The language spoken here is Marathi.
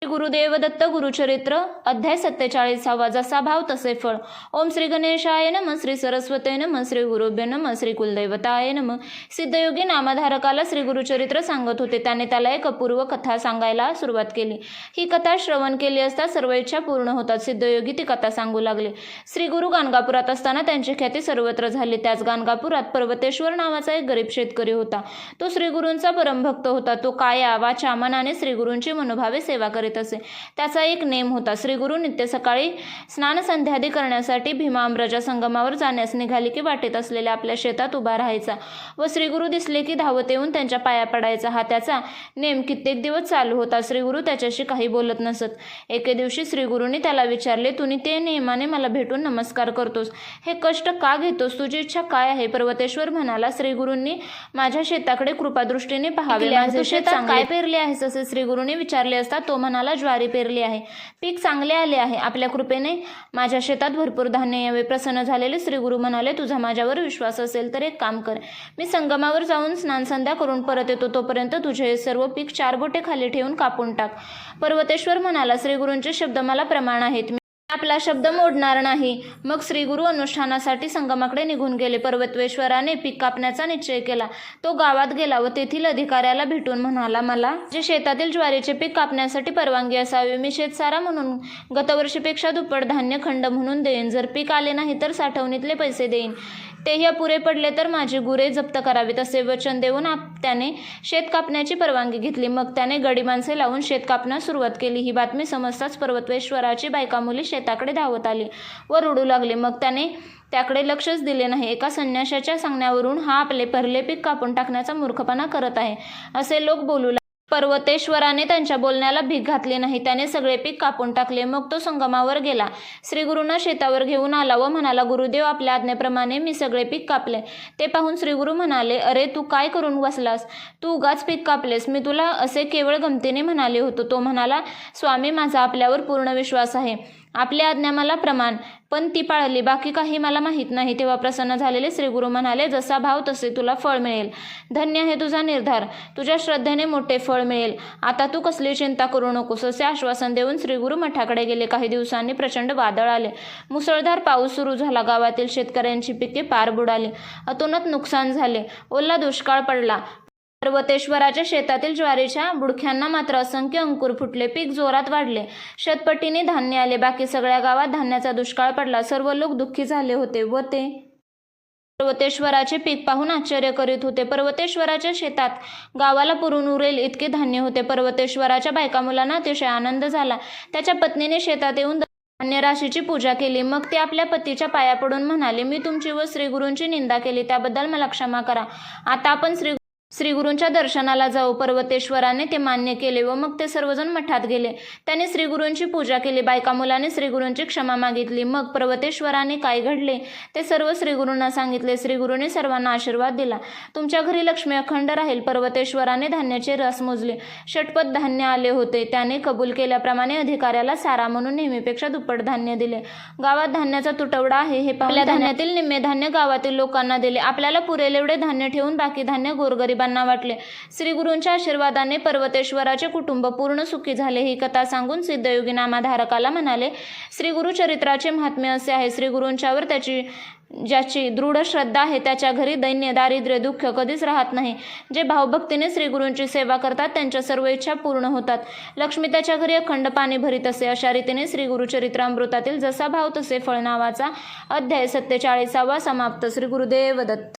गुरुदेव दत्त गुरुचरित्र अध्याय 47 जसा भाव तसे फळ. ओम श्री गणेशाय नमः. श्री सरस्वते नमः. श्री गुरुभ्यो नमः. श्री कुलदैवताय नमः. सिद्धयोगी नामधारकाला श्री गुरुचरित्र सांगत होते. त्याने त्याला एक अपूर्व कथा सांगायला सुरुवात केली. ही कथा श्रवण केली असता सर्व इच्छा पूर्ण होतात. सिद्धयोगी ती कथा सांगू लागले. श्री गुरु गाणगापुरात असताना त्यांची ख्याती सर्वत्र झाली. त्याच गाणगापुरात पर्वतेश्वर नावाचा एक गरीब शेतकरी होता. तो श्री गुरूंचा परमभक्त होता. तो काया वाचा मनाने श्री गुरूंची मनोभावे सेवा करीत असे. त्याचा एक नेम होता. श्री गुरु नित्य सकाळी स्नान संध्यादी करण्यासाठी भीमाअमराजा संगमावर जाण्यास निघाली की वाटेत असलेल्या आपल्या शेतात उभा राहायचा व श्री गुरु दिसले की धावत येऊन त्यांच्या पाया पडायचा. हा त्याचा नेम कित्येक दिवस चालू होता. श्री गुरु त्याच्याशी काही बोलत नसत. एके दिवशी श्री गुरूंनी त्याला विचारले, तू ते नेमाने मला भेटून नमस्कार करतोस, हे कष्ट का घेतोस, तुझी इच्छा काय आहे? पर्वतेश्वर म्हणाला, श्री गुरूंनी माझ्या शेताकडे कृपादृष्टीने पाहावे. माझे शेत काय पेरले आहेस असे श्री गुरूंनी विचारले असता तो म्हणाला, ज्वारी पेरली आहे, पीक चांगले आले आहे. आपल्या कृपेने माझ्या शेतात भरपूर धान्य यावे. प्रसन्न झालेले श्री गुरु म्हणाले, तुझा माझ्यावर विश्वास असेल तर एक काम कर, मी संगमावर जाऊन स्नानसंध्या करून परत येतो, तोपर्यंत तुझे हे सर्व पीक 4 बोटे खाली ठेवून कापून टाक. पर्वतेश्वर म्हणाला, श्री गुरूंचे शब्द मला प्रमाण आहेत, आपला शब्द मोडणार नाही. मग श्री गुरु अनुष्ठानासाठी संगमाकडे निघून गेले. पर्वतेश्वराने पीक कापण्याचा निश्चय केला. तो गावात गेला व तेथील अधिकाऱ्याला भेटून म्हणाला, मला जे शेतातील ज्वारीचे पीक कापण्यासाठी परवानगी असावी. मी शेतसारा म्हणून गतवर्षीपेक्षा दुप्पट धान्य खंड म्हणून देईन. जर पीक आले नाही तर साठवणीतले पैसे देईन. तेही अपुरे पडले तर माझी गुरे जप्त करावीत. असे वचन देऊन त्याने शेत कापण्याची परवानगी घेतली. मग त्याने गडी माणसे लावून शेत कापण्यास सुरुवात केली. ही बातमी समजताच पर्वतेश्वराची बायका मुली शेताकडे धावत आली व रडू लागली. मग त्याने त्याकडे लक्षच दिले नाही. एका संन्याशाच्या सांगण्यावरून हा आपले पहिले पीक कापून टाकण्याचा मूर्खपणा करत आहे असे लोक बोलू लागले. पर्वतेश्वराने त्यांच्या बोलण्याला भीक घातली नाही. त्याने सगळे पीक कापून टाकले. मग तो संगमावर गेला. श्री गुरूंना शेतावर घेऊन आला व म्हणाला, गुरुदेव, आपल्या आज्ञेप्रमाणे मी सगळे पीक कापले. ते पाहून श्री गुरु म्हणाले, अरे तू काय करून बसलास? तू उगाच पीक कापलेस. मी तुला असे केवळ गमतीने म्हणाले होतो. तो म्हणाला, स्वामी, माझा आपल्यावर पूर्ण विश्वास आहे. आपली आज्ञा मला प्रमाण, पण ती पाळली, बाकी काही मला माहीत नाही. तेव्हा प्रसन्न झालेले श्री गुरु म्हणाले, जसा भाव तसे तुला फळ मिळेल. धन्य आहे तुझा निर्धार. तुझ्या श्रद्धेने मोठे फळ मिळेल. आता तू कसली चिंता करू नकोस असे आश्वासन देऊन श्री गुरु मठाकडे गेले. काही दिवसांनी प्रचंड वादळ आले. मुसळधार पाऊस सुरू झाला. गावातील शेतकऱ्यांची पिके पार बुडाली. अतोनात नुकसान झाले. ओला दुष्काळ पडला. पर्वतेश्वराच्या शेतातील ज्वारीच्या बुडख्यांना मात्र असंख्य अंकुर फुटले. पीक जोरात वाढले. शतपटीने धान्य आले. बाकी सगळ्या गावात धान्याचा दुष्काळ पडला. सर्व लोक दुःखी झाले होते व ते पर्वतेश्वराचे पीक पाहून आश्चर्य करीत होते. पर्वतेश्वराच्या शेतात गावाला पुरून उरेल इतके धान्य होते. पर्वतेश्वराच्या बायका मुलांना अतिशय आनंद झाला. त्याच्या पत्नीने शेतात येऊन धान्य राशीची पूजा केली. मग ते आपल्या पतीच्या पाया पडून म्हणाले, मी तुमची व श्री गुरूंची निंदा केली, त्याबद्दल मला क्षमा करा. आता आपण श्री गुरूंच्या दर्शनाला जाऊ. पर्वतेश्वराने ते मान्य केले व मग ते सर्वजण मठात गेले. त्याने श्री गुरूंची पूजा केली. बायका मुलाने श्री गुरूंची क्षमा मागितली. मग पर्वतेश्वराने काय घडले ते सर्व श्री गुरूंना सांगितले. श्री गुरूंनी सर्वांना आशीर्वाद दिला. तुमच्या घरी लक्ष्मी अखंड राहील. पर्वतेश्वराने धान्याचे रस मोजले. षटपथ धान्य आले होते. त्याने कबूल केल्याप्रमाणे अधिकाऱ्याला सारा म्हणून नेहमीपेक्षा दुप्पट धान्य दिले. गावात धान्याचा तुटवडा आहे हे पाहून आपल्या धान्यातील निम्मे धान्य गावातील लोकांना दिले. आपल्याला पुरेल एवढे धान्य ठेवून बाकी धान्य गोरगरीब वाटले. श्री गुरूंच्या आशीर्वादाने पर्वतेश्वराचे कुटुंब पूर्ण सुखी झाले. ही कथा सांगून सिद्धयोगी नामधारकाला म्हणाले, श्री गुरु चरित्राचे महात्म्य असे आहे. श्री गुरूंच्यावर ज्याची दृढ श्रद्धा आहे त्याच्या घरी दैन्य, दारिद्र्य, दुःख कधीच राहत नाही. जे भावभक्तीने श्री गुरूंची सेवा करतात त्यांच्या सर्व इच्छा पूर्ण होतात. लक्ष्मी त्याच्या घरी अखंड पाणी भरीत असे. अशा रीतीने श्री गुरु चरित्रामृतातील जसा भाव तसे फळ नावाचा अध्याय 47 समाप्त. श्री गुरुदेव दत्त.